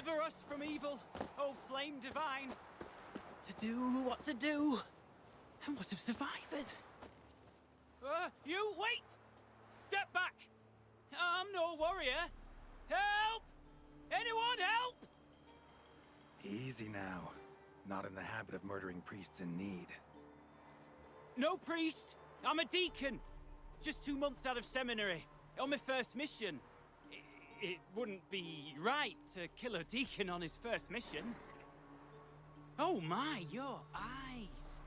Deliver us from evil, O flame divine. What to do? And what of survivors? You, wait! Step back! I'm no warrior. Help! Anyone help? Easy now. Not in the habit of murdering priests in need. No priest. I'm a deacon. Just 2 months out of seminary. On my first mission. It wouldn't be right to kill a deacon on his first mission. Oh my, your eyes.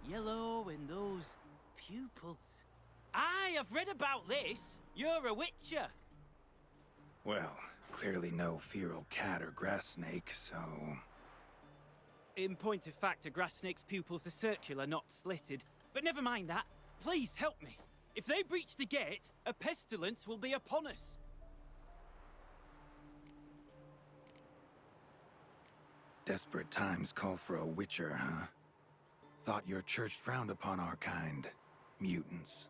Yellow and those pupils. I have read about this. You're a witcher. Well, clearly no feral cat or grass snake, so... In point of fact, a grass snake's pupils are circular, not slitted. But never mind that. Please help me. If they breach the gate, a pestilence will be upon us. Desperate times call for a witcher, huh? Thought your church frowned upon our kind. Mutants.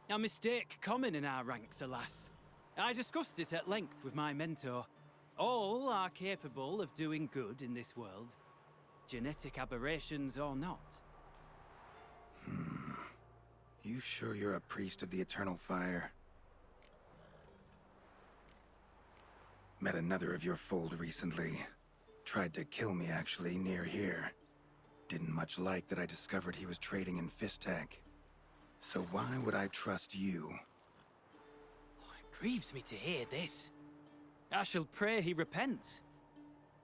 A mistake common in our ranks, alas. I discussed it at length with my mentor. All are capable of doing good in this world. Genetic aberrations or not. You sure you're a priest of the Eternal Fire? Met another of your fold recently. Tried to kill me, actually, near here. Didn't much like that I discovered he was trading in Fistech. So why would I trust you? Oh, it grieves me to hear this. I shall pray he repents.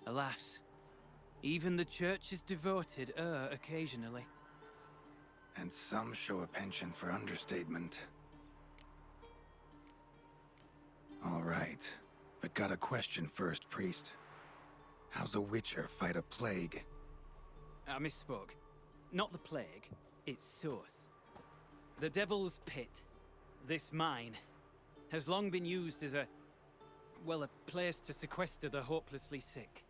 Alas, even the Church's devoted err occasionally. And some show a penchant for understatement. All right, but got a question first, priest. How's a witcher fight a plague? I misspoke. Not the plague, its source. The Devil's Pit, this mine, has long been used as a place to sequester the hopelessly sick.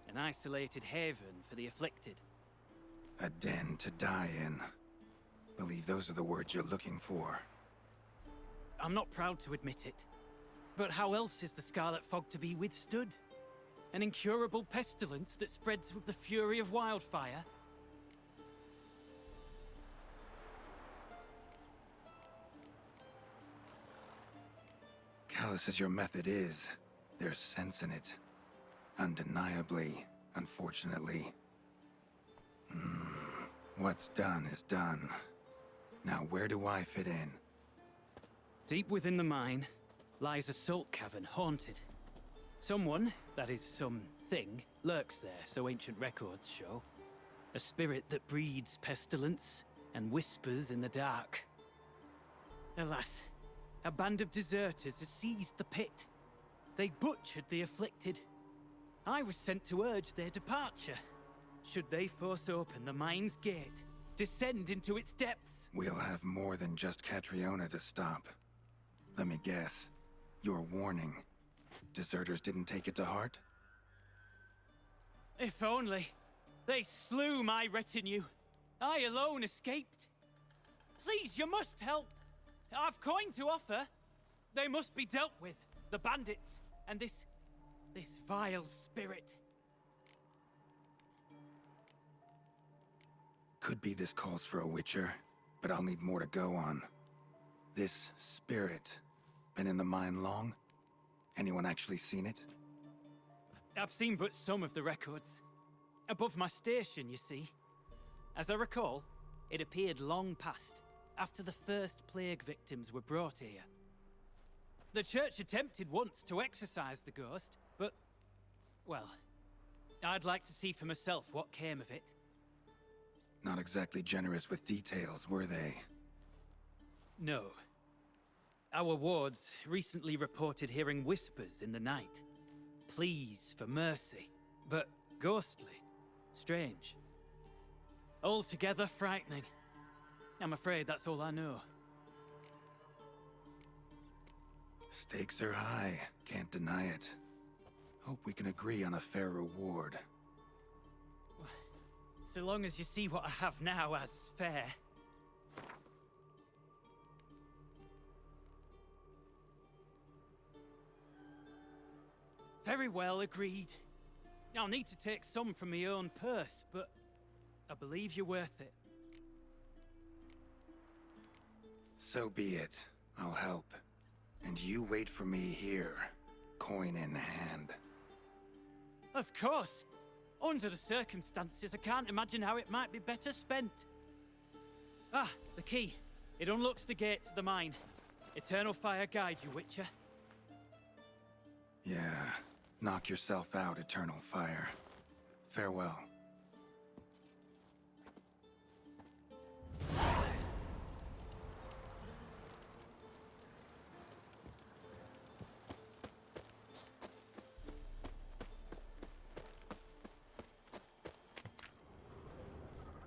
An isolated haven for the afflicted. A den to die in. Believe those are the words you're looking for. I'm not proud to admit it. But how else is the Scarlet Fog to be withstood? An incurable pestilence that spreads with the fury of wildfire? Callous as your method is, there's sense in it. Undeniably, unfortunately. What's done is done. Now where do I fit in? Deep within the mine lies a salt cavern haunted. Someone, that is something, lurks there, so ancient records show. A spirit that breeds pestilence and whispers in the dark. Alas, a band of deserters has seized the pit. They butchered the afflicted. I was sent to urge their departure. Should they force open the mine's gate, descend into its depths... We'll have more than just Catriona to stop. Let me guess. Your warning. Deserters didn't take it to heart? If only. They slew my retinue. I alone escaped. Please, you must help. I've coin to offer. They must be dealt with. The bandits. And this vile spirit. Could be this calls for a witcher, but I'll need more to go on. This spirit, been in the mine long? Anyone actually seen it? I've seen but some of the records. Above my station, you see. As I recall, it appeared long past, after the first plague victims were brought here. The church attempted once to exorcise the ghost, but... well, I'd like to see for myself what came of it. Not exactly generous with details, were they? No. Our wards recently reported hearing whispers in the night. Pleas for mercy, but ghostly. Strange. Altogether frightening. I'm afraid that's all I know. Stakes are high, can't deny it. Hope we can agree on a fair reward. So long as you see what I have now as fair. Very well, agreed. I'll need to take some from my own purse, but I believe you're worth it. So be it. I'll help. And you wait for me here, coin in hand. Of course! Under the circumstances, I can't imagine how it might be better spent. Ah, the key. It unlocks the gate to the mine. Eternal fire guide you, Witcher. Yeah, knock yourself out, Eternal Fire. Farewell.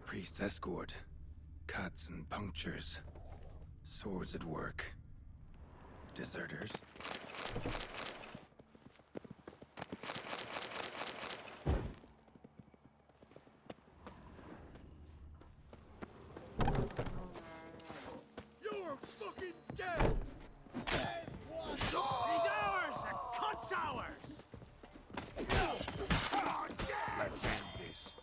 Priest's escort. Cuts and punctures. Swords at work. Deserters. You're fucking dead! There's one! He's ours! A cunt's ours! Let's end this.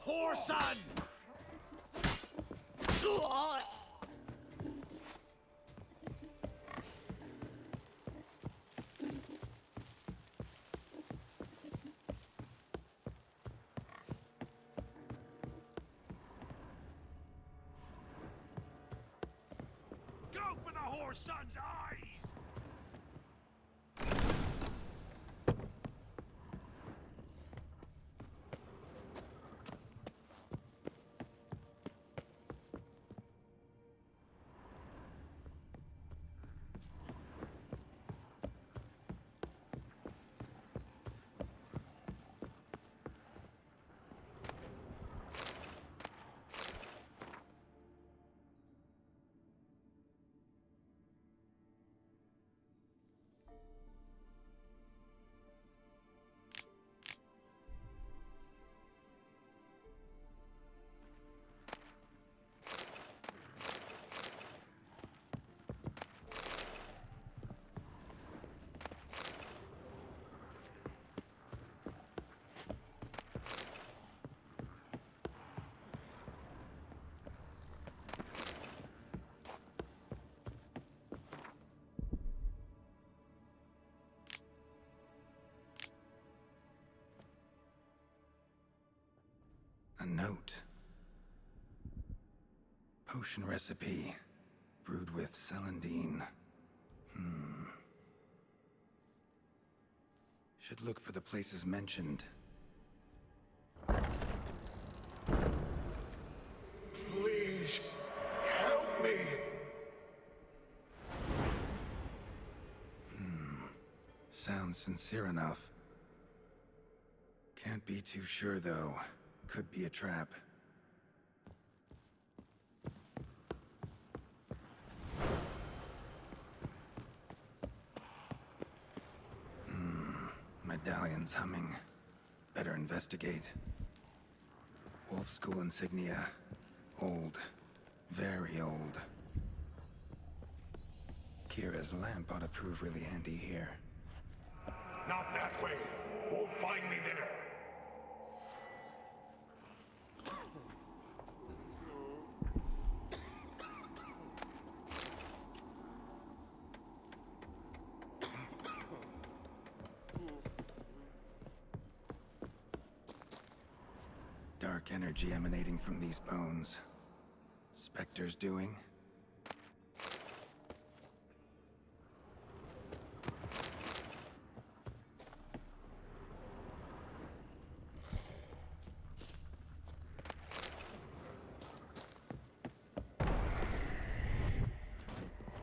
Whoreson! Go for the whoreson's eyes! A note. Potion recipe. Brewed with celandine. Should look for the places mentioned. Please, help me! Sounds sincere enough. Can't be too sure, though. Could be a trap. Medallion's humming. Better investigate. Wolf School insignia. Old. Very old. Kira's lamp ought to prove really handy here. Not that way. Won't find me there. Dark energy emanating from these bones. Spectre's doing?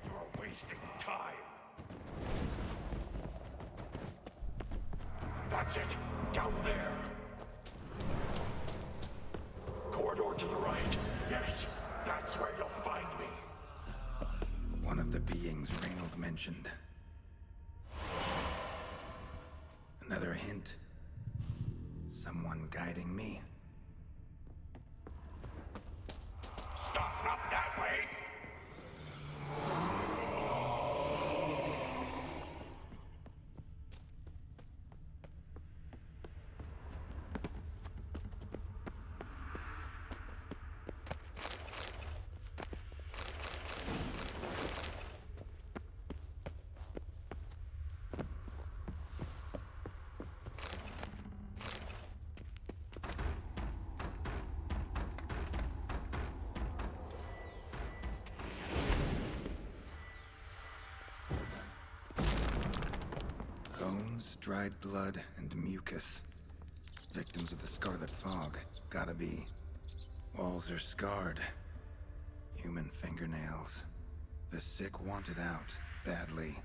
You're wasting time. That's it. Down there. Corridor to the right. Yes, that's where you'll find me. One of the beings Reynold mentioned. Another hint. Someone guiding me. Stop, not that way. Bones, dried blood, and mucus. Victims of the Scarlet Fog. Gotta be. Walls are scarred. Human fingernails. The sick want it out, badly.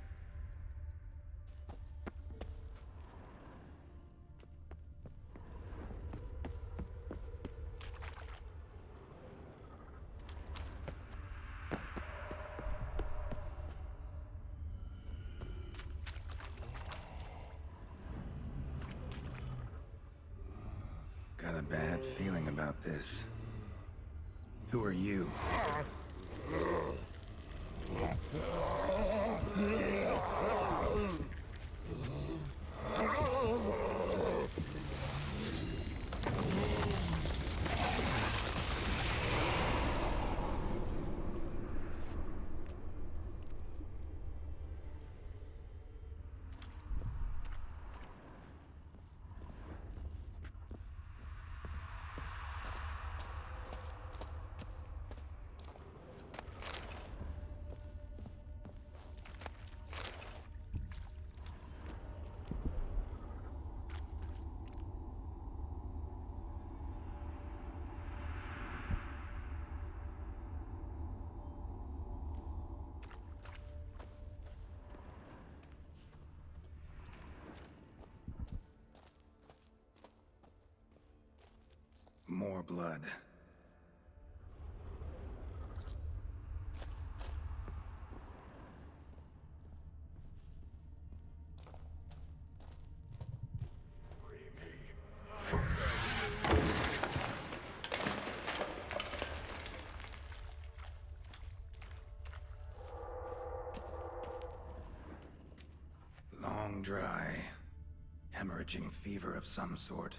Got a bad feeling about this. Who are you? More blood. Long dry. Hemorrhaging fever of some sort.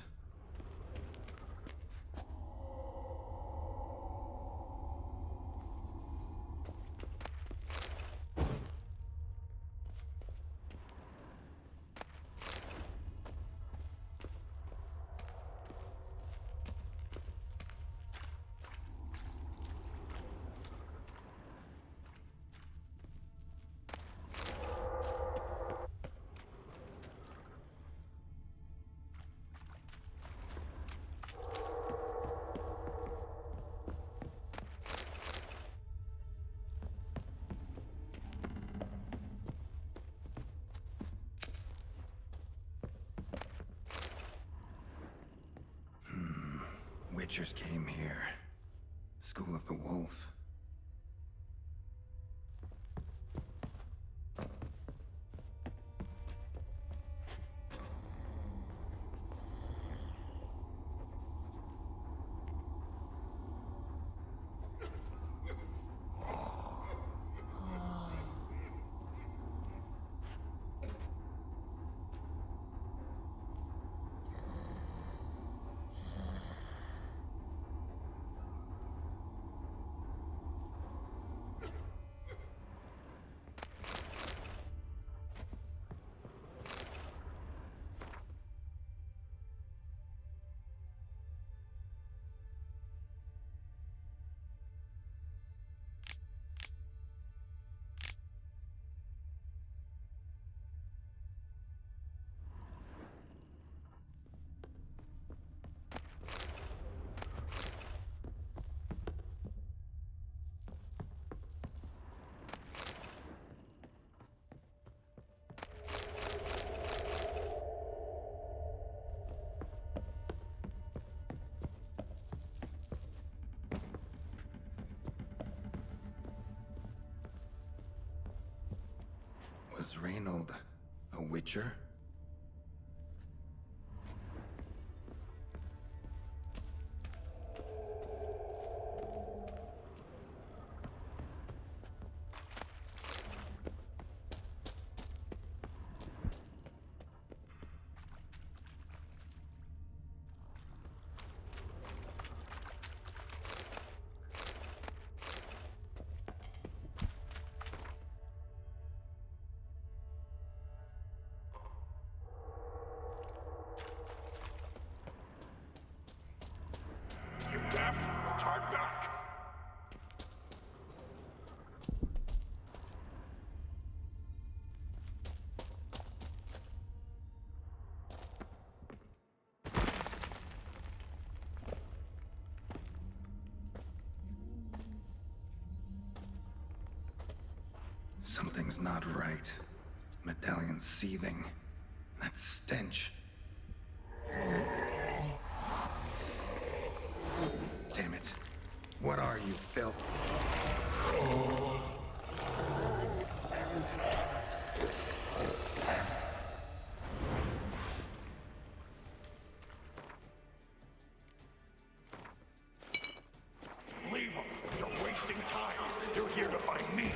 Witchers came here. School of the Wolf. Was Reynold a witcher? Something's not right. Medallion seething. That stench. Damn it. What are you, filth? Leave him. You're wasting time. You're here to find me.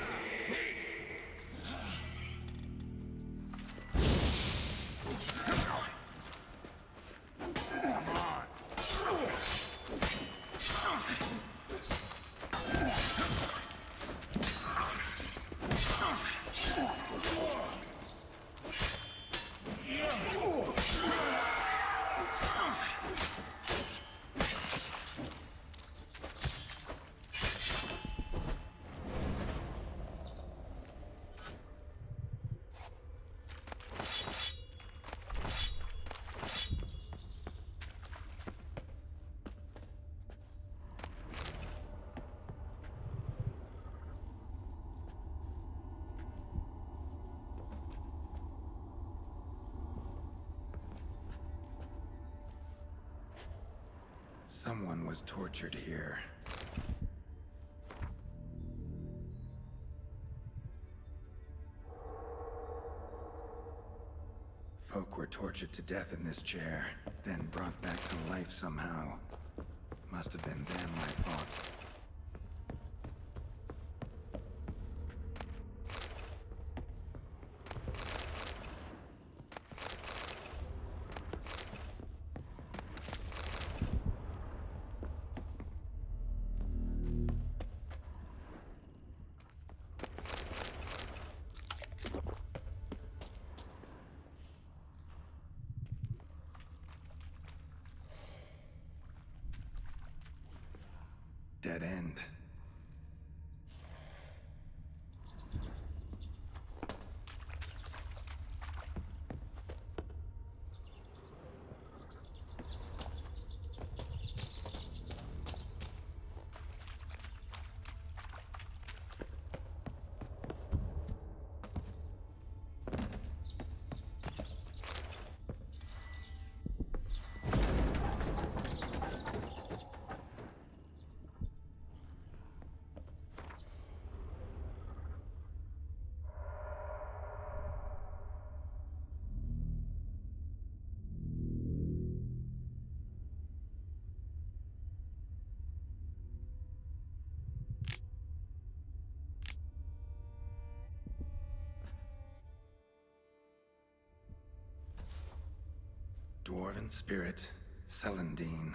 Someone was tortured here. Folk were tortured to death in this chair, then brought back to life somehow. Must have been them, I thought. Dead end. Dwarven spirit, Celandine.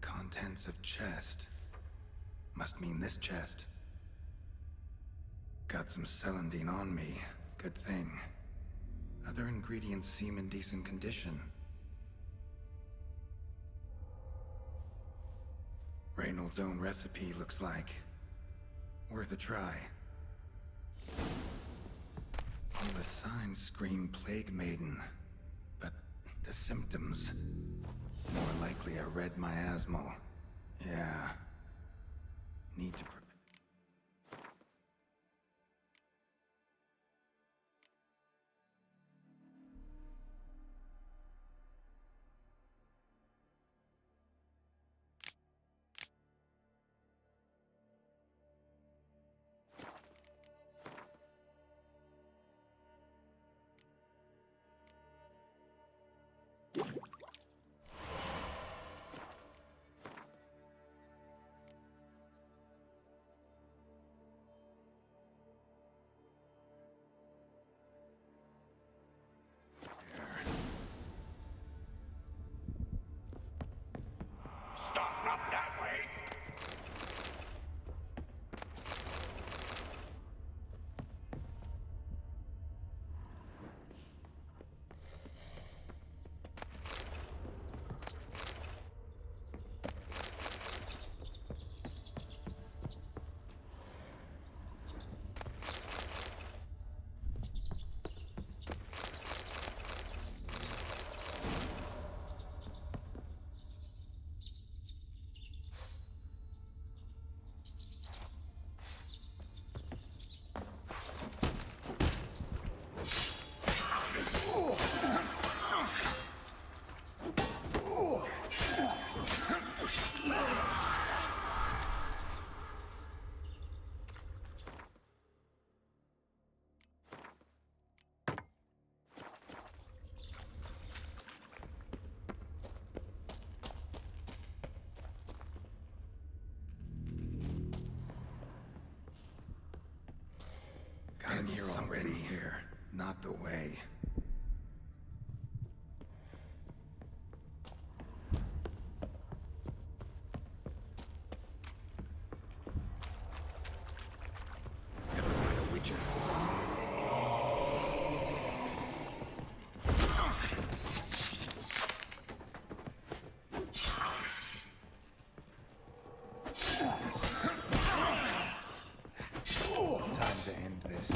Contents of chest. Must mean this chest. Got some Celandine on me. Good thing. Other ingredients seem in decent condition. Reynold's own recipe looks like. Worth a try. All the signs scream Plague Maiden. But the symptoms... more likely a red miasmal. Yeah. Need to already here. Not the way. Never fight a witcher. Time to end this.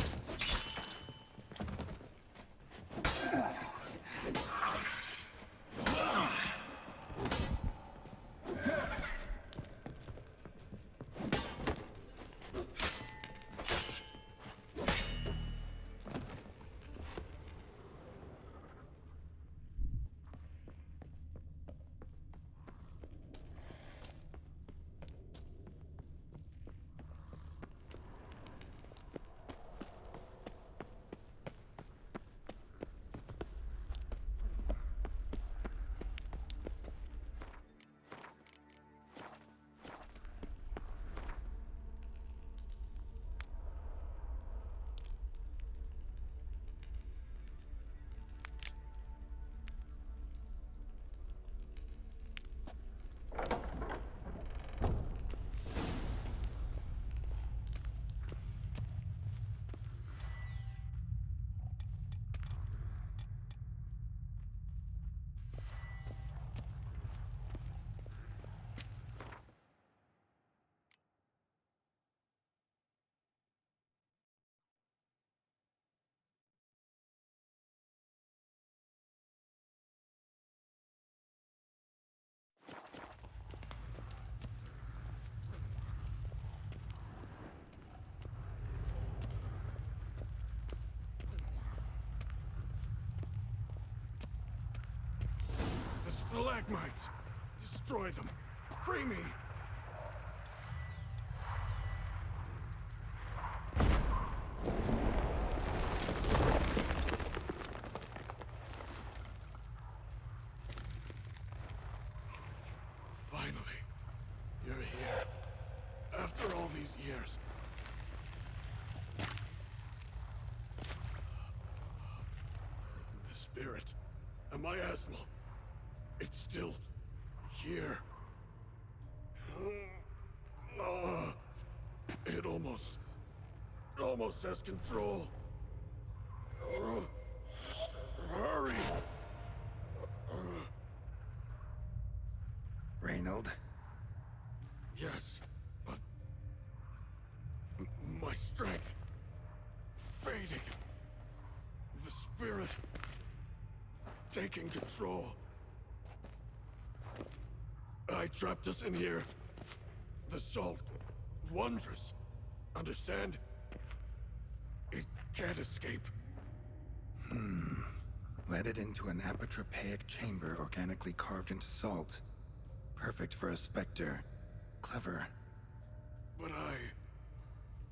The stalagmites! Destroy them! Free me! Finally, you're here. After all these years. The spirit, a miasmal. It's still here. It almost has control. Hurry! Reynold? Yes, but my strength fading. The spirit taking control. I trapped us in here. The salt, wondrous. Understand? It can't escape. Led it into an apotropaic chamber organically carved into salt. Perfect for a specter. Clever. But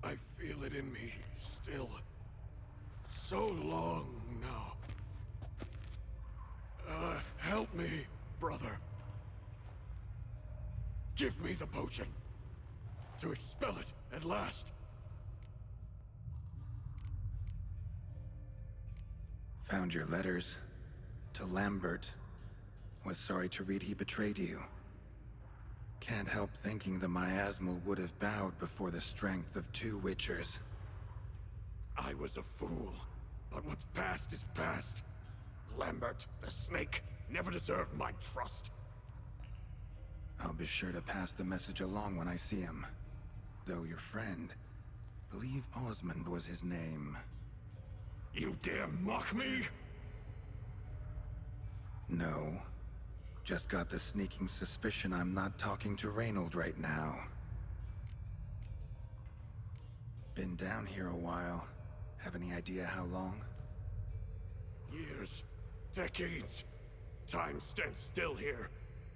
I feel it in me still. So long now. Help me, brother. Give me the potion. To expel it at last. Found your letters. To Lambert. Was sorry to read he betrayed you. Can't help thinking the miasmal would have bowed before the strength of two witchers. I was a fool. But what's past is past. Lambert, the snake, never deserved my trust. I'll be sure to pass the message along when I see him. Though your friend, believe Osmond was his name. You dare mock me? No. Just got the sneaking suspicion I'm not talking to Reynold right now. Been down here a while. Have any idea how long? Years. Decades. Time stands still here.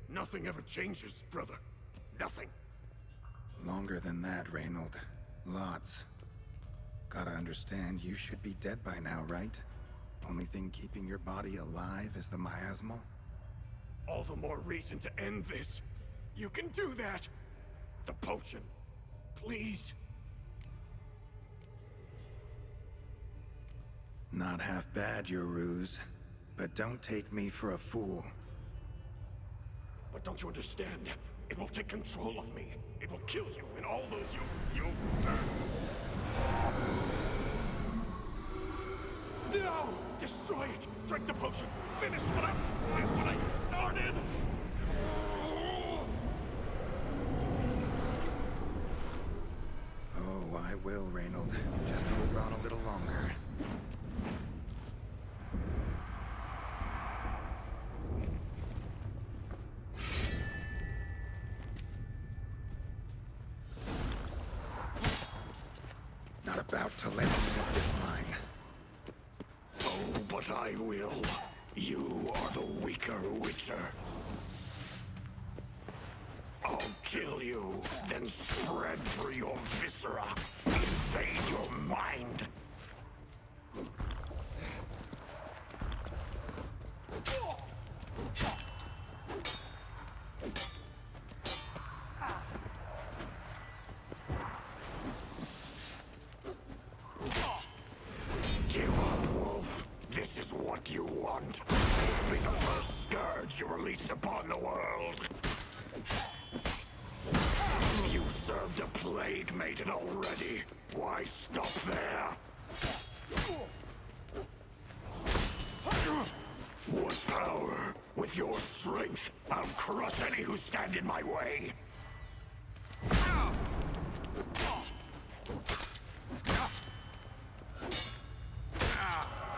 Nothing ever changes, brother. Nothing. Longer than that, Reynold. Lots. Gotta understand, you should be dead by now, right? Only thing keeping your body alive is the miasmal? All the more reason to end this. You can do that. The potion. Please. Not half bad, your ruse. But don't take me for a fool. But don't you understand? It will take control of me. It will kill you and all those you... No! Destroy it! Drink the potion! Finish what I started! Oh, I will, Reynold. Just hold on a little longer. Not about to let me get this mine. Oh, but I will. You are the weaker Witcher. I'll kill you, then spread through your viscera, invade your mind. Give up, Wolf. This is what you want. You'll be the first scourge you release upon the world. You served a plague maiden already. Why stop there? What power? With your strength, I'll crush any who stand in my way.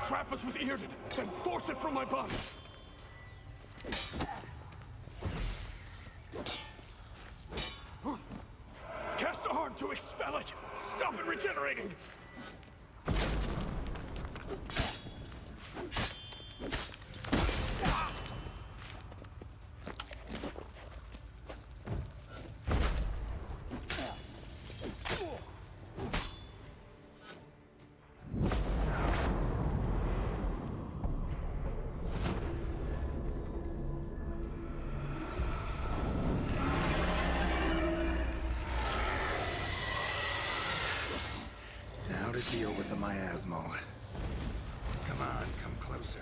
Trap us with Earden, then force it from my body. Cast a heart to expel it! Stop it regenerating! Now to deal with the miasmal. Come on, come closer.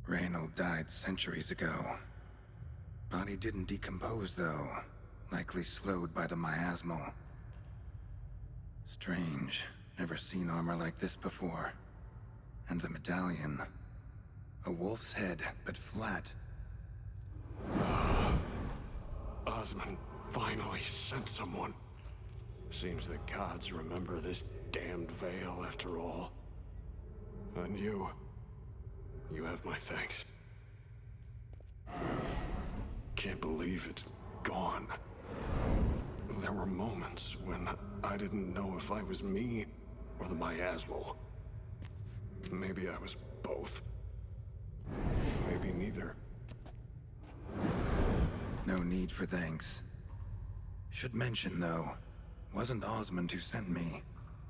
Reynold died centuries ago. Body didn't decompose, though. Likely slowed by the miasmal. Strange. Never seen armor like this before. And the medallion. A wolf's head, but flat. Osmond finally sent someone. Seems the gods remember this damned veil after all. And you have my thanks. Can't believe it's gone. There were moments when I didn't know if I was me or the miasmal. Maybe I was both. Maybe neither. No need for thanks. Should mention, though, Wasn't Osmond who sent me.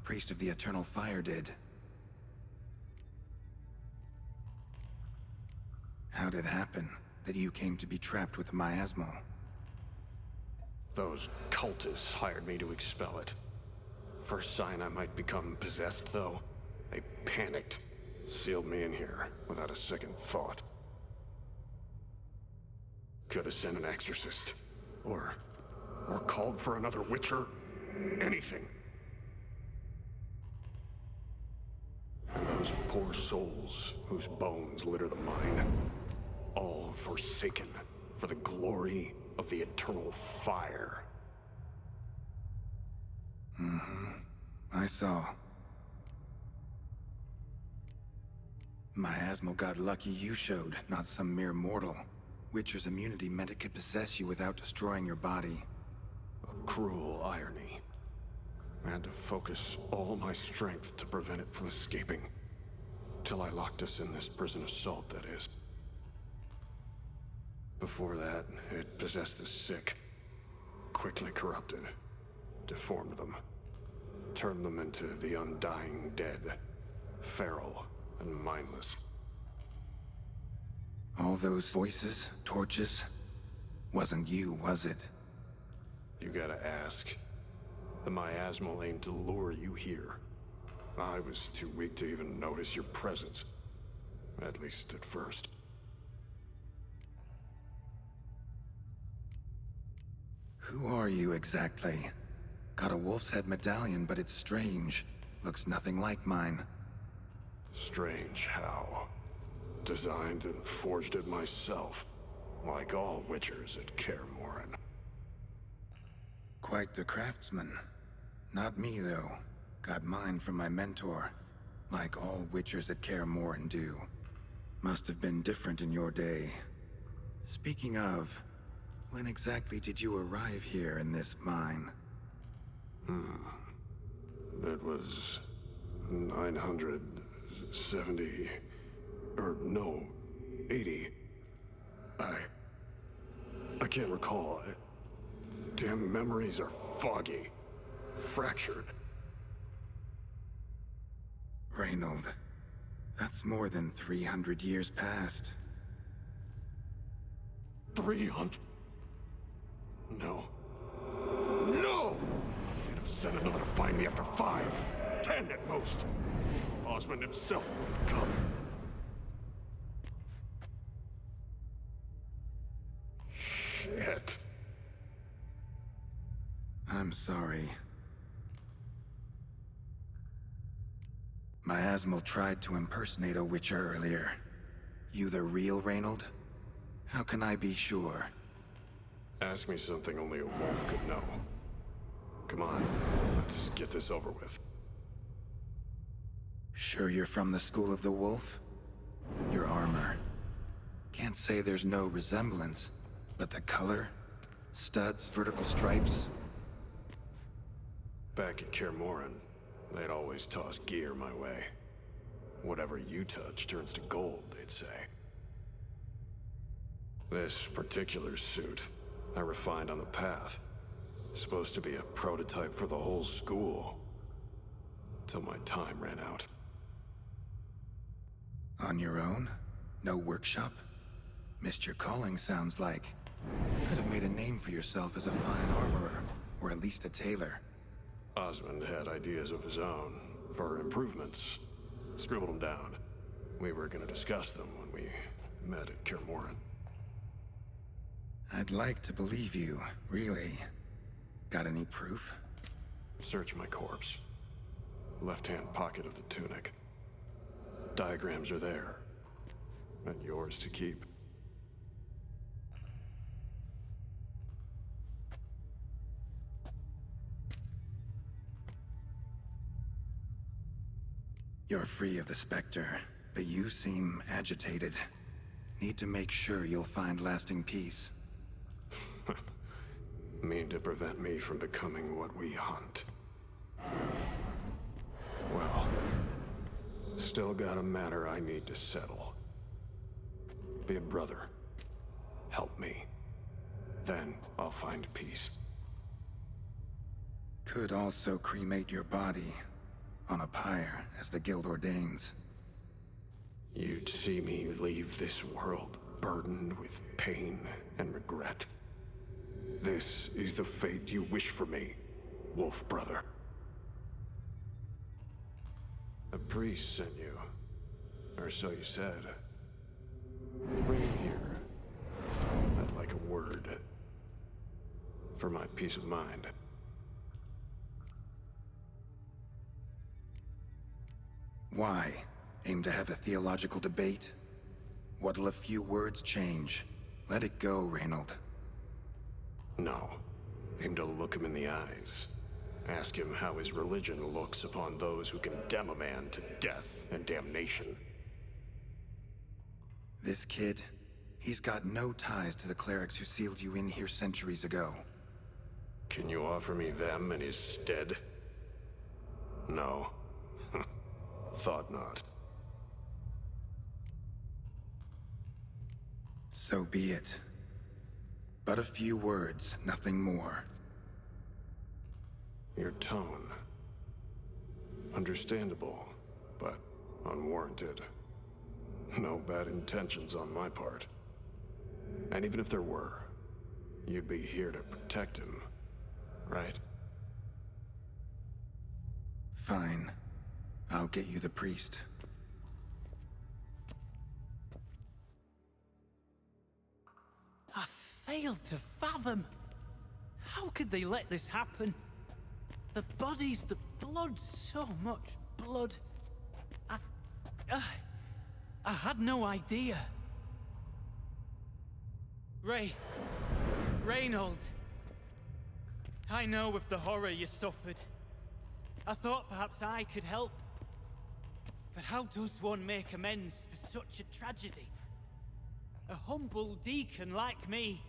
Priest of the Eternal Fire did. How'd it happen that you came to be trapped with the miasmal? Those cultists hired me to expel it. First sign I might become possessed, though, they panicked. Sealed me in here without a second thought. Could have sent an exorcist. Or called for another Witcher. Anything. And those poor souls whose bones litter the mine. All forsaken for the glory of the Eternal Fire. I saw. Miasmal got lucky you showed, not some mere mortal. Witcher's immunity meant it could possess you without destroying your body. A cruel irony. I had to focus all my strength to prevent it from escaping. Till I locked us in this prison assault, that is. Before that, it possessed the sick. Quickly corrupted. Deformed them. Turned them into the undying dead. Feral and mindless. All those voices, torches, wasn't you, was it? You gotta ask. The miasmal aimed to lure you here. I was too weak to even notice your presence. At least at first. Who are you exactly? Got a wolf's head medallion, but it's strange. Looks nothing like mine. Strange how. Designed and forged it myself. Like all Witchers at Kaer Morhen. Quite the craftsman. Not me, though. Got mine from my mentor. Like all Witchers at Kaer Morhen do. Must have been different in your day. Speaking of, when exactly did you arrive here in this mine? It was 970... or no, 80. I can't recall. Damn memories are foggy. Fractured. Reynold. That's more than 300 years past. 300? No. No! They'd have sent another to find me after 5, 10 at most. Osmond himself would have come. Shit. I'm sorry. Miasmal tried to impersonate a Witcher earlier. You the real Reynold? How can I be sure? Ask me something only a wolf could know. Come on, let's get this over with. Sure you're from the School of the Wolf? Your armor. Can't say there's no resemblance, but the color? Studs, vertical stripes? Back at Kaer Morhen, they'd always toss gear my way. Whatever you touch turns to gold, they'd say. This particular suit, I refined on the path. Supposed to be a prototype for the whole school. Till my time ran out. On your own? No workshop? Missed your calling, sounds like. Could have made a name for yourself as a fine armorer, or at least a tailor. Osmond had ideas of his own, for improvements. Scribbled them down. We were gonna discuss them when we met at Kaer Morhen. I'd like to believe you, really. Got any proof? Search my corpse. Left-hand pocket of the tunic. Diagrams are there. And yours to keep. You're free of the Spectre, but you seem agitated. Need to make sure you'll find lasting peace. Mean to prevent me from becoming what we hunt. Well, still got a matter I need to settle. Be a brother. Help me. Then I'll find peace. Could also cremate your body on a pyre, as the guild ordains. You'd see me leave this world burdened with pain and regret. This is the fate you wish for me, Wolf Brother. A priest sent you, or so you said. Bring him here. I'd like a word. For my peace of mind. Why? Aim to have a theological debate? What'll a few words change? Let it go, Reynold. No. Aim to look him in the eyes. Ask him how his religion looks upon those who condemn a man to death and damnation. This kid, he's got no ties to the clerics who sealed you in here centuries ago. Can you offer me them in his stead? No. Thought not. So be it. But a few words, nothing more. Your tone. Understandable, but unwarranted. No bad intentions on my part. And even if there were, you'd be here to protect him, right? Fine. I'll get you the priest. I failed to fathom. How could they let this happen? The bodies, the blood, so much blood. I had no idea. Reynold. I know of the horror you suffered. I thought perhaps I could help. But how does one make amends for such a tragedy? A humble deacon like me.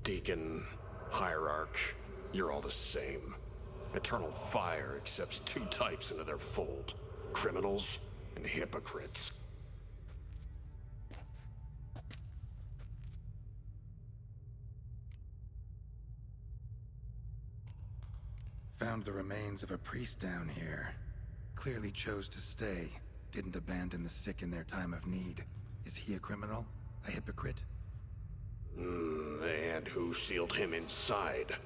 Deacon, hierarch, you're all the same. Eternal Fire accepts two types into their fold. Criminals and hypocrites. Found the remains of a priest down here. Clearly chose to stay. Didn't abandon the sick in their time of need. Is he a criminal? A hypocrite? And who sealed him inside?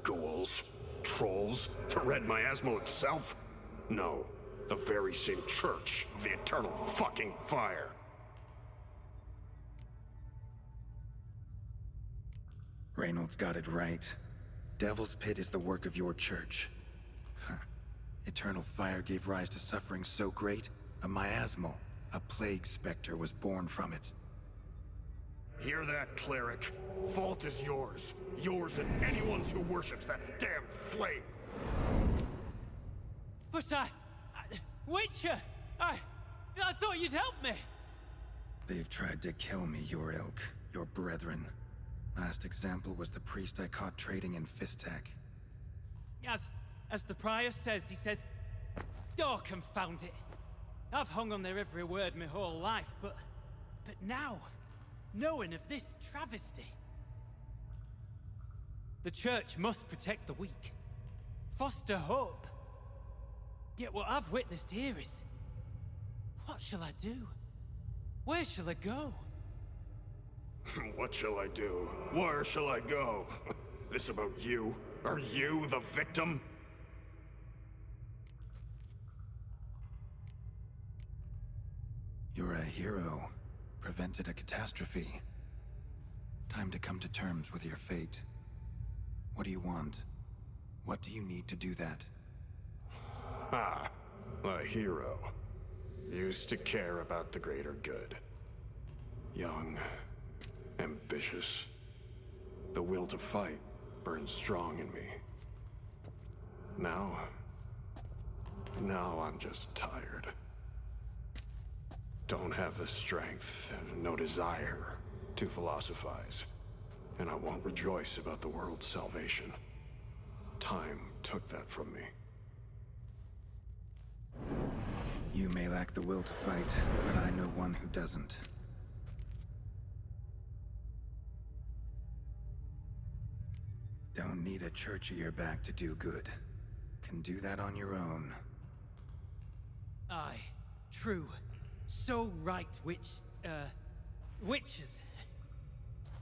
Ghouls? Trolls? The Red Miasmo itself? No. The very same Church of the Eternal fucking Fire. Reynolds got it right. Devil's Pit is the work of your church. Huh. Eternal Fire gave rise to suffering so great, a miasmal, a plague specter was born from it. Hear that, cleric? Fault is yours. Yours and anyone's who worships that damn flame. But Witcher! I thought you'd help me! They've tried to kill me, your ilk, your brethren. Last example was the priest I caught trading in Fistak. As the prior says, he says, "Oh, confound it. I've hung on their every word my whole life, but now, knowing of this travesty. The Church must protect the weak, foster hope. Yet what I've witnessed here is, what shall I do? Where shall I go?" What shall I do? Where shall I go? This about you? Are you the victim? You're a hero. Prevented a catastrophe. Time to come to terms with your fate. What do you want? What do you need to do that? Ah, a hero. Used to care about the greater good. Young. Ambitious. The will to fight burns strong in me. Now I'm just tired. Don't have the strength, no desire to philosophize. And I won't rejoice about the world's salvation. Time took that from me. You may lack the will to fight, but I know one who doesn't. Don't need a church at your back to do good. Can do that on your own. Aye, true. So right, witches.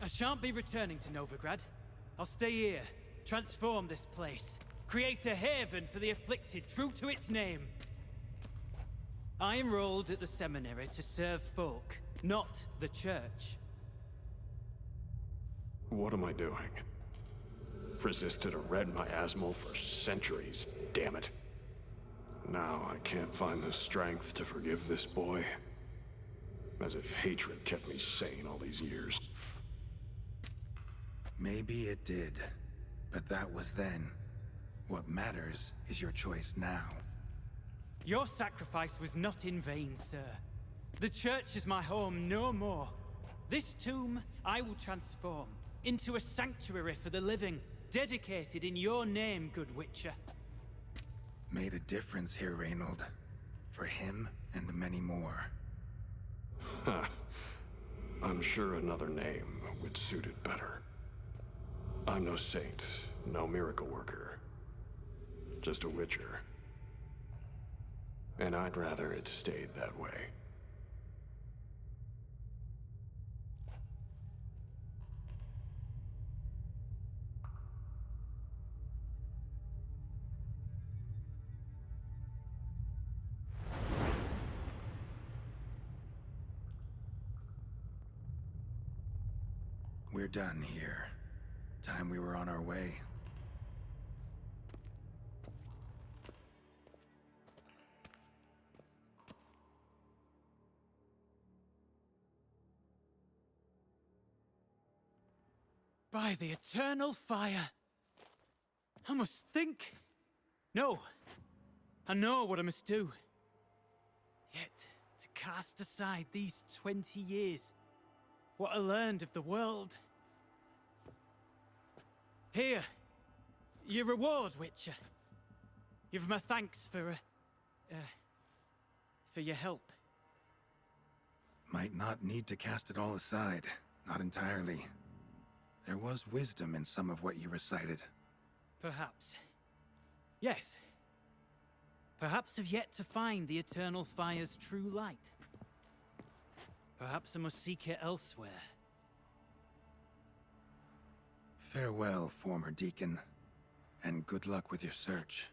I shan't be returning to Novigrad. I'll stay here, transform this place, create a haven for the afflicted, true to its name. I enrolled at the seminary to serve folk, not the church. What am I doing? Resisted a red miasmal for centuries, damn it. Now I can't find the strength to forgive this boy. As if hatred kept me sane all these years. Maybe it did, but that was then. What matters is your choice now. Your sacrifice was not in vain, sir. The church is my home no more. This tomb I will transform into a sanctuary for the living, dedicated in your name, good Witcher. Made a difference here, Reynold. For him and many more. Huh. I'm sure another name would suit it better. I'm no saint, no miracle worker. Just a Witcher. And I'd rather it stayed that way. We're done here. Time we were on our way. By the eternal fire! I must think. No. I know what I must do. Yet, to cast aside these 20 years, what I learned of the world. Here, your reward, Witcher. You've my thanks for your help. Might not need to cast it all aside. Not entirely. There was wisdom in some of what you recited. Perhaps. Yes. Perhaps I've yet to find the eternal fire's true light. Perhaps I must seek it elsewhere. Farewell, former deacon, and good luck with your search.